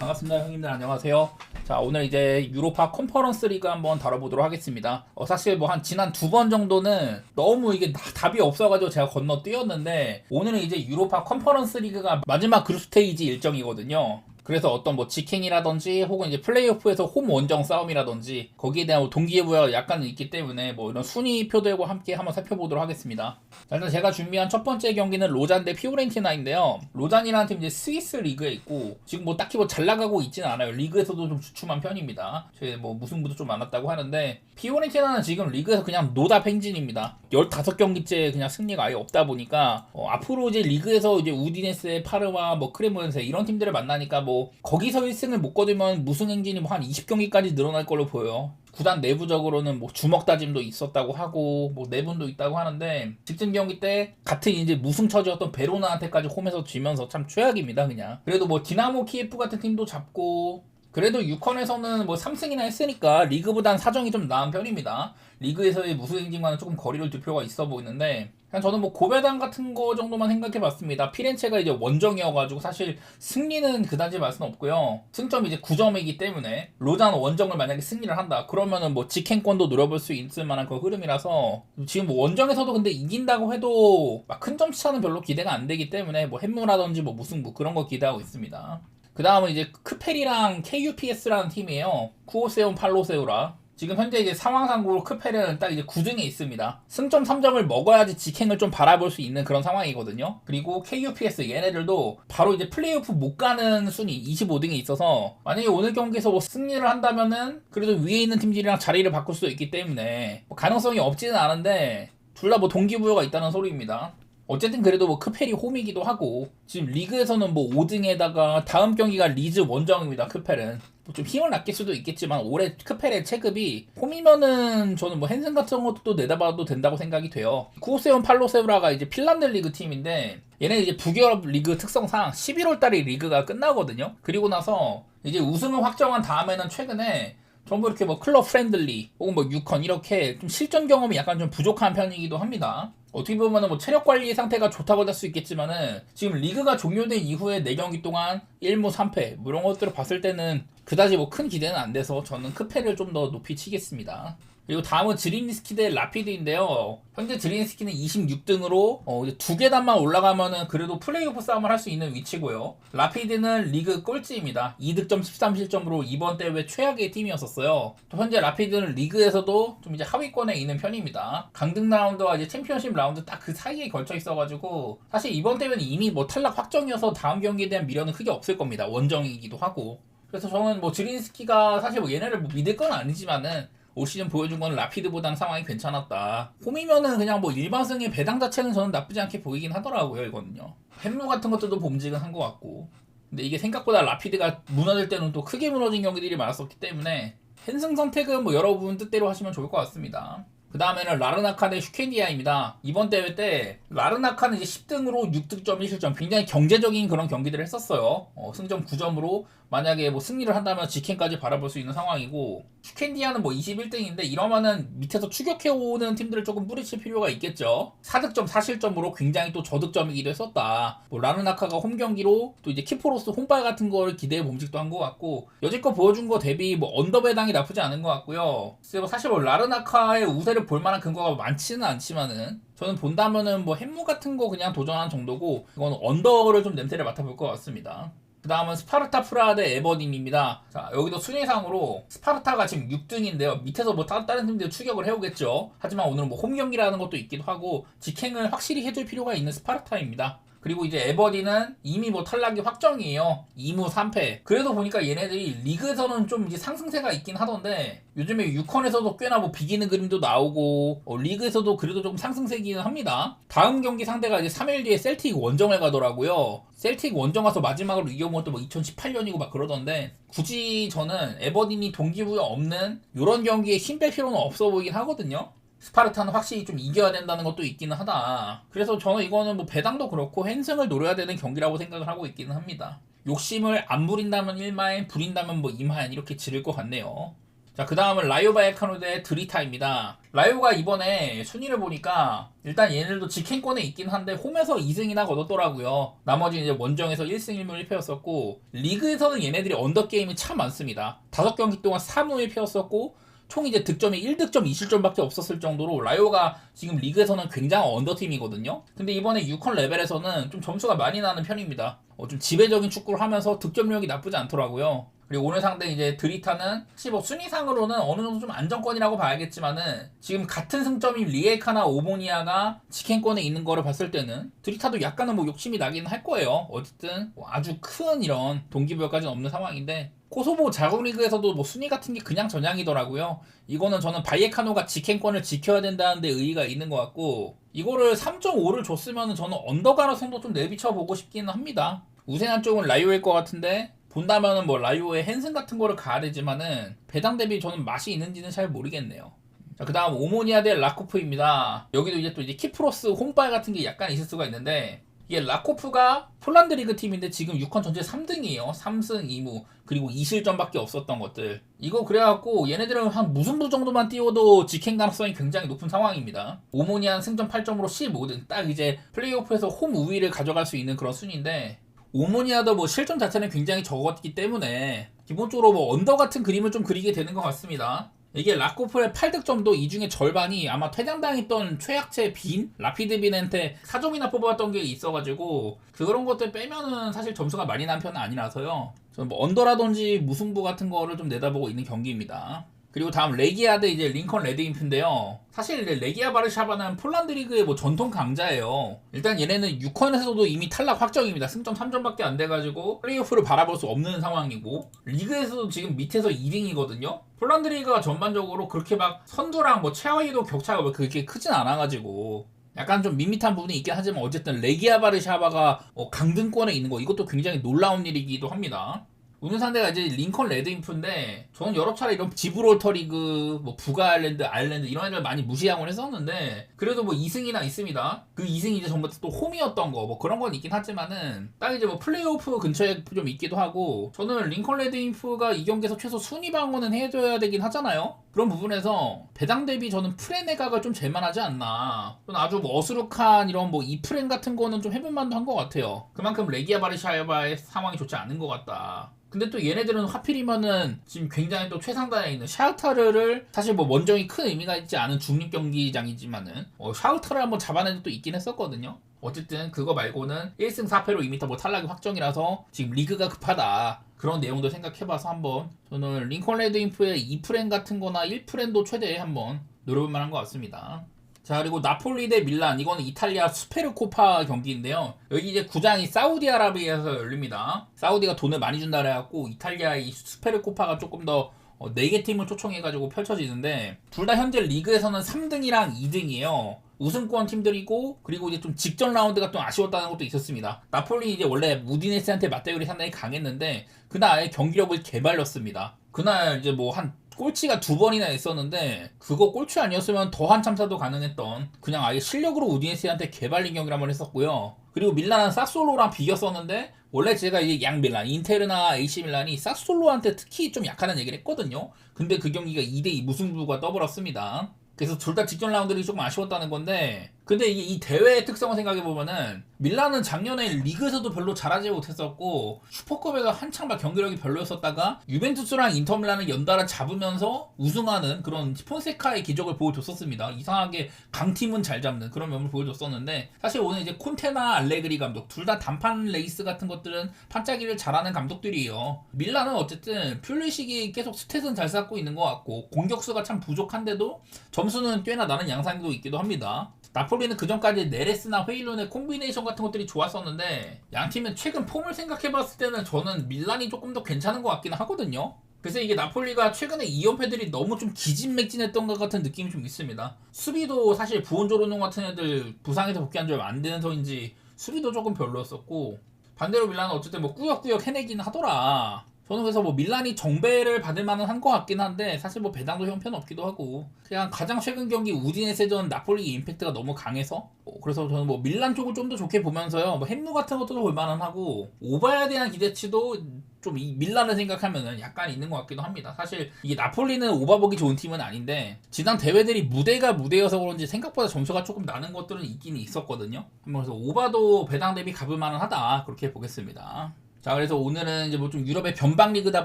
반갑습니다. 형님들 안녕하세요. 자, 오늘 이제 유로파 컨퍼런스 리그 한번 다뤄보도록 하겠습니다. 사실 뭐 한 지난 2번 정도는 너무 이게 답이 없어가지고 제가 건너뛰었는데, 오늘은 이제 유로파 컨퍼런스 리그가 마지막 그룹 스테이지 일정이거든요. 그래서 어떤 뭐 직행이라든지 혹은 이제 플레이오프에서 홈 원정 싸움이라든지 거기에 대한 뭐 동기부여가 약간 있기 때문에 뭐 이런 순위표들과 함께 한번 살펴보도록 하겠습니다. 자, 일단 제가 준비한 첫 번째 경기는 로잔 대 피오렌티나인데요. 로잔이라는 팀 이제 스위스 리그에 있고 지금 뭐 딱히 뭐 잘 나가고 있지는 않아요. 리그에서도 좀 주춤한 편입니다. 뭐 무승부도 좀 많았다고 하는데, 피오렌티나는 지금 리그에서 그냥 노답 행진입니다. 15경기째 그냥 승리가 아예 없다 보니까 앞으로 이제 리그에서 이제 우디네스의 파르마, 뭐 크레모네세 이런 팀들을 만나니까 뭐 거기서 1승을 못 거두면 무승 행진이 뭐 한 20경기까지 늘어날 걸로 보여요. 구단 내부적으로는 뭐 주먹 다짐도 있었다고 하고 뭐 내분도 있다고 하는데, 직전 경기 때 같은 이제 무승 처지였던 베로나한테까지 홈에서 지면서 참 최악입니다. 그냥 그래도 뭐 디나모 키예프 같은 팀도 잡고, 그래도 6컨에서는 뭐 3승이나 했으니까 리그보단 사정이 좀 나은 편입니다. 리그에서의 무승 행진과는 조금 거리를 둘 필요가 있어 보이는데, 그냥 저는 뭐 고배당 같은 거 정도만 생각해봤습니다. 피렌체가 이제 원정이어가지고 사실 승리는 그다지 말 수는 없고요. 승점이 이제 9점이기 때문에 로잔 원정을 만약에 승리를 한다 그러면은 뭐 직행권도 노려볼 수 있을 만한 그 흐름이라서, 지금 뭐 원정에서도 근데 이긴다고 해도 막 큰 점차는 별로 기대가 안 되기 때문에 뭐 햄무라든지 뭐 무승부 그런 거 기대하고 있습니다. 그 다음은 이제 크펠이랑 KUPS라는 팀이에요. 쿠오세온 팔로세우라. 지금 현재 이제 상황상으로 크펠은 딱 이제 9등에 있습니다. 승점 3점을 먹어야지 직행을 좀 바라볼 수 있는 그런 상황이거든요. 그리고 KUPS 얘네들도 바로 이제 플레이오프 못 가는 순위 25등에 있어서, 만약에 오늘 경기에서 뭐 승리를 한다면은 그래도 위에 있는 팀들이랑 자리를 바꿀 수 있기 때문에 뭐 가능성이 없지는 않은데, 둘 다 뭐 동기부여가 있다는 소리입니다. 어쨌든 그래도 뭐 크펠이 홈이기도 하고, 지금 리그에서는 뭐 5등에다가 다음 경기가 리즈 원정입니다. 크펠은 좀 힘을 아낄 수도 있겠지만 올해 크펠의 체급이 홈이면은 저는 뭐 핸슨 같은 것도 내다봐도 된다고 생각이 돼요. 쿠오세온 팔로세우라가 이제 핀란드 리그 팀인데, 얘네 이제 북유럽 리그 특성상 11월달에 리그가 끝나거든요. 그리고 나서 이제 우승을 확정한 다음에는 최근에 전부 이렇게 뭐 클럽 프렌들리 혹은 뭐 유컨 이렇게 좀 실전 경험이 약간 좀 부족한 편이기도 합니다. 어떻게 보면은 뭐 체력 관리 상태가 좋다고 할 수 있겠지만은, 지금 리그가 종료된 이후에 4경기 동안 1무 3패 뭐 이런 것들을 봤을 때는 그다지 뭐 큰 기대는 안 돼서 저는 크패를 좀 더 높이 치겠습니다. 그리고 다음은 드린스키 대 라피드인데요. 현재 드린스키는 26등으로 이제 2계단만 올라가면은 그래도 플레이오프 싸움을 할 수 있는 위치고요. 라피드는 리그 꼴찌입니다. 2득점 13실점으로 이번 대회 최악의 팀이었었어요. 또 현재 라피드는 리그에서도 좀 이제 하위권에 있는 편입니다. 강등 라운드와 이제 챔피언십 라운드 딱 그 사이에 걸쳐 있어가지고, 사실 이번 대회는 이미 뭐 탈락 확정이어서 다음 경기에 대한 미련은 크게 없을 겁니다. 원정이기도 하고. 그래서 저는 뭐 드린스키가 사실 뭐 얘네를 뭐 믿을 건 아니지만은 올 시즌 보여준 건 라피드보다는 상황이 괜찮았다. 홈이면은 그냥 뭐 일반승의 배당 자체는 저는 나쁘지 않게 보이긴 하더라고요. 이거는요. 햄무 같은 것들도 봄직은 것 같고, 근데 이게 생각보다 라피드가 무너질 때는 또 크게 무너진 경기들이 많았었기 때문에 핸승 선택은 뭐 여러분 뜻대로 하시면 좋을 것 같습니다. 그 다음에는 라르나카 대 슈켄디아입니다. 이번 대회 때 라르나카는 이제 10등으로 6득점 1실점 굉장히 경제적인 그런 경기들을 했었어요. 승점 9점으로 만약에 뭐 승리를 한다면 직행까지 바라볼 수 있는 상황이고, 슈켄디아는 뭐 21등인데 이러면은 밑에서 추격해오는 팀들을 조금 뿌리칠 필요가 있겠죠. 4득점 4실점으로 굉장히 또 저득점이기도 했었다. 뭐 라르나카가 홈 경기로 또 이제 키포로스 홈발 같은 걸 기대해 봄직도 한 것 같고, 여지껏 보여준 거 대비 뭐 언더배당이 나쁘지 않은 것 같고요. 사실 뭐 라르나카의 우세를 볼 만한 근거가 많지는 않지만은 저는 본다면은 뭐 햄무 같은 거 그냥 도전한 정도고, 이건 언더를 좀 냄새를 맡아볼 것 같습니다. 그 다음은 스파르타 프라하 대 에버딘입니다. 자, 여기도 순위상으로 스파르타가 지금 6등인데요. 밑에서 뭐 다른 팀들 추격을 해오겠죠. 하지만 오늘은 뭐 홈 경기라는 것도 있기도 하고 직행을 확실히 해줄 필요가 있는 스파르타입니다. 그리고 이제 에버딘은 이미 뭐 탈락이 확정이에요. 2무 3패. 그래도 보니까 얘네들이 리그에서는 좀 이제 상승세가 있긴 하던데, 요즘에 유컨에서도 꽤나 뭐 비기는 그림도 나오고 리그에서도 그래도 좀 상승세기는 합니다. 다음 경기 상대가 이제 3일 뒤에 셀틱 원정을 가더라고요. 셀틱 원정 가서 마지막으로 이겨본 것도 뭐 2018년이고 막 그러던데, 굳이 저는 에버딘이 동기부여 없는 이런 경기에 힘 뺄 필요는 없어 보이긴 하거든요. 스파르타는 확실히 좀 이겨야 된다는 것도 있기는 하다. 그래서 저는 이거는 뭐 배당도 그렇고 핸승을 노려야 되는 경기라고 생각을 하고 있기는 합니다. 욕심을 안 부린다면 1마엔, 부린다면 뭐 2마엔 이렇게 지를 것 같네요. 자, 그 다음은 라이오 바이에카노 대 드리타입니다. 라이오가 이번에 순위를 보니까 일단 얘네들도 직행권에 있긴 한데 홈에서 2승이나 거뒀더라고요. 나머지 이제 원정에서 1승 1무 1패였었고 리그에서는 얘네들이 언더게임이 참 많습니다. 5경기 동안 3무 1패였었고 총 이제 득점이 1득점 2실점밖에 없었을 정도로 라이오가 지금 리그에서는 굉장한 언더팀이거든요. 근데 이번에 6컨 레벨에서는 좀 점수가 많이 나는 편입니다. 좀 지배적인 축구를 하면서 득점력이 나쁘지 않더라고요. 그리고 오늘 상대 이제 드리타는 사실 뭐 순위상으로는 어느 정도 좀 안정권이라고 봐야겠지만은 지금 같은 승점인 리에카나 오모니아가 직행권에 있는 거를 봤을 때는 드리타도 약간은 뭐 욕심이 나긴 할 거예요. 어쨌든 뭐 아주 큰 이런 동기부여까지는 없는 상황인데 코소보 자국 리그에서도 뭐 순위 같은 게 그냥 전향이더라고요. 이거는 저는 바이에카노가 직행권을 지켜야 된다는 데 의의가 있는 것 같고 이거를 3.5를 줬으면 저는 언더 가능성도 좀 내비쳐 보고 싶기는 합니다. 우세한 쪽은 라이오일 것 같은데 본다면은 뭐 라이오의 핸슨 같은 거를 가야 되지만은 배당 대비 저는 맛이 있는지는 잘 모르겠네요. 자, 그 다음 오모니아 대 라코프입니다. 여기도 이제 또 이제 키프로스 홈발 같은 게 약간 있을 수가 있는데 이게 라코프가 폴란드 리그 팀인데 지금 6컨 전체 3등이에요. 3승 2무 그리고 2실점밖에 없었던 것들. 이거 그래갖고 얘네들은 한 무승부 정도만 띄워도 직행 가능성이 굉장히 높은 상황입니다. 오모니아는 승점 8점으로 15등 딱 이제 플레이오프에서 홈 우위를 가져갈 수 있는 그런 순위인데 오모니아도 뭐 실점 자체는 굉장히 적었기 때문에 기본적으로 뭐 언더 같은 그림을 좀 그리게 되는 것 같습니다. 이게 라코프의 8득점도 이 중에 절반이 아마 퇴장당했던 최약체 빈? 라피드 빈한테 4점이나 뽑았던 게 있어가지고 그런 것들 빼면은 사실 점수가 많이 난 편은 아니라서요. 저는 뭐 언더라든지 무승부 같은 거를 좀 내다보고 있는 경기입니다. 그리고 다음 레기아 대 이제 링컨 레드인프인데요. 사실 레기아 바르샤바는 폴란드 리그의 뭐 전통 강자예요. 일단 얘네는 6컨에서도 이미 탈락 확정입니다. 승점 3점밖에 안 돼가지고 플레이오프를 바라볼 수 없는 상황이고 리그에서도 지금 밑에서 2등이거든요. 폴란드 리그가 전반적으로 그렇게 막 선두랑 뭐 최하위도 격차가 뭐 그렇게 크진 않아가지고 약간 좀 밋밋한 부분이 있긴 하지만 어쨌든 레기아 바르샤바가 강등권에 있는 거 이것도 굉장히 놀라운 일이기도 합니다. 오늘 상대가 이제 링컨 레드인프인데 저는 여러 차례 이런 지브롤터 리그, 뭐 북아 아일랜드 이런 애들 많이 무시하곤 했었는데 그래도 뭐 2승이나 있습니다. 그 2승이 이제 전부 또 홈이었던 거 뭐 그런 건 있긴 하지만은 딱 이제 뭐 플레이오프 근처에 좀 있기도 하고 저는 링컨 레드인프가 이 경기에서 최소 순위 방어는 해줘야 되긴 하잖아요. 그런 부분에서 배당 대비 저는 프레네가가 좀 잴만하지 않나. 저는 아주 뭐 어수룩한 이런 뭐 이프렌 같은 거는 좀 해볼만도 한 것 같아요. 그만큼 레기아 바르샤바의 상황이 좋지 않은 것 같다. 근데 또 얘네들은 하필이면은 지금 굉장히 또 최상단에 있는 샤흐타르를 사실 뭐 원정이 큰 의미가 있지 않은 중립 경기장이지만은 샤흐타르를 한번 잡아낸 적도 있긴 했었거든요. 어쨌든 그거 말고는 1승 4패로 이미 뭐 탈락이 확정이라서 지금 리그가 급하다. 그런 내용도 생각해봐서 한번 저는 링컨 레드인프의 2프렌 같은 거나 1프렌도 최대에 한번 노려볼 만한 것 같습니다. 자, 그리고 나폴리 대 밀란 이거는 이탈리아 수페르코파 경기인데요. 여기 이제 구장이 사우디아라비아에서 열립니다. 사우디가 돈을 많이 준다 그래갖고 이탈리아의 수페르코파가 조금 더 4개 팀을 초청해가지고 펼쳐지는데 둘 다 현재 리그에서는 3등이랑 2등이에요. 우승권 팀들이고 그리고 이제 좀 직전 라운드가 좀 아쉬웠다는 것도 있었습니다. 나폴리 이제 원래 무디네스한테 맞대결이 상당히 강했는데 그날 아예 경기력을 개발렸습니다. 그날 이제 뭐 한 꼴찌가 2번이나 있었는데 그거 꼴찌 아니었으면 더 한 참사도 가능했던 그냥 아예 실력으로 우디네스한테 개발린 경기를 한번 했었고요. 그리고 밀란은 사솔로랑 비겼었는데 원래 제가 이제 양 밀란, 인테르나 AC 밀란이 사솔로한테 특히 좀 약하다는 얘기를 했거든요. 근데 그 경기가 2대2 무승부가 떠버렸습니다. 그래서 둘 다 직전 라운드들이 조금 아쉬웠다는 건데 근데 이게 이 대회의 특성을 생각해보면은 밀란은 작년에 리그에서도 별로 잘하지 못했었고 슈퍼컵에서 한창 막 경기력이 별로였었다가 유벤투스랑 인터밀란을 연달아 잡으면서 우승하는 그런 폰세카의 기적을 보여줬었습니다. 이상하게 강팀은 잘 잡는 그런 면을 보여줬었는데 사실 오늘 이제 콘테나 알레그리 감독 둘 다 단판 레이스 같은 것들은 판짜기를 잘하는 감독들이에요. 밀란은 어쨌든 퓰리식이 계속 스탯은 잘 쌓고 있는 것 같고 공격수가 참 부족한데도 점수는 꽤나 나는 양상도 있기도 합니다. 나폴리는 그전까지 네레스나 회일론의 콤비네이션 같은 것들이 좋았었는데 양팀은 최근 폼을 생각해봤을 때는 저는 밀란이 조금 더 괜찮은 것 같긴 하거든요. 그래서 이게 나폴리가 최근에 2연패들이 너무 좀 기진맥진했던 것 같은 느낌이 좀 있습니다. 수비도 사실 부온조르농 같은 애들 부상에서 복귀한 지 얼마 안 돼서인지 수비도 조금 별로였었고 반대로 밀란은 어쨌든 뭐 꾸역꾸역 해내긴 하더라. 저는 그래서 뭐 밀란이 정배를 받을 만은 한 것 같긴 한데 사실 뭐 배당도 형편없기도 하고 그냥 가장 최근 경기 우디네세전 나폴리 임팩트가 너무 강해서 그래서 저는 뭐 밀란 쪽을 좀 더 좋게 보면서요 뭐 햄루 같은 것도 볼만은 하고 오바에 대한 기대치도 좀 이 밀란을 생각하면은 약간 있는 것 같기도 합니다. 사실 이게 나폴리는 오바 보기 좋은 팀은 아닌데 지난 대회들이 무대가 무대여서 그런지 생각보다 점수가 조금 나는 것들은 있긴 있었거든요. 그래서 오바도 배당 대비 가볼 만은 하다 그렇게 보겠습니다. 자, 그래서 오늘은 이제 뭐 좀 유럽의 변방 리그다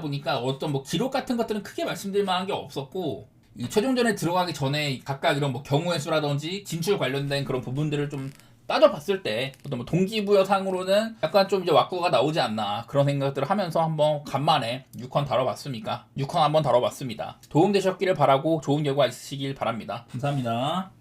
보니까 어떤 뭐 기록 같은 것들은 크게 말씀드릴 만한 게 없었고 이 최종전에 들어가기 전에 각각 이런 뭐 경우의 수라든지 진출 관련된 그런 부분들을 좀 따져봤을 때 어떤 뭐 동기부여상으로는 약간 좀 이제 왁구가 나오지 않나 그런 생각들을 하면서 한번 간만에 6권 다뤄봤습니다. 6권 한번 다뤄봤습니다. 도움되셨기를 바라고 좋은 결과 있으시길 바랍니다. 감사합니다.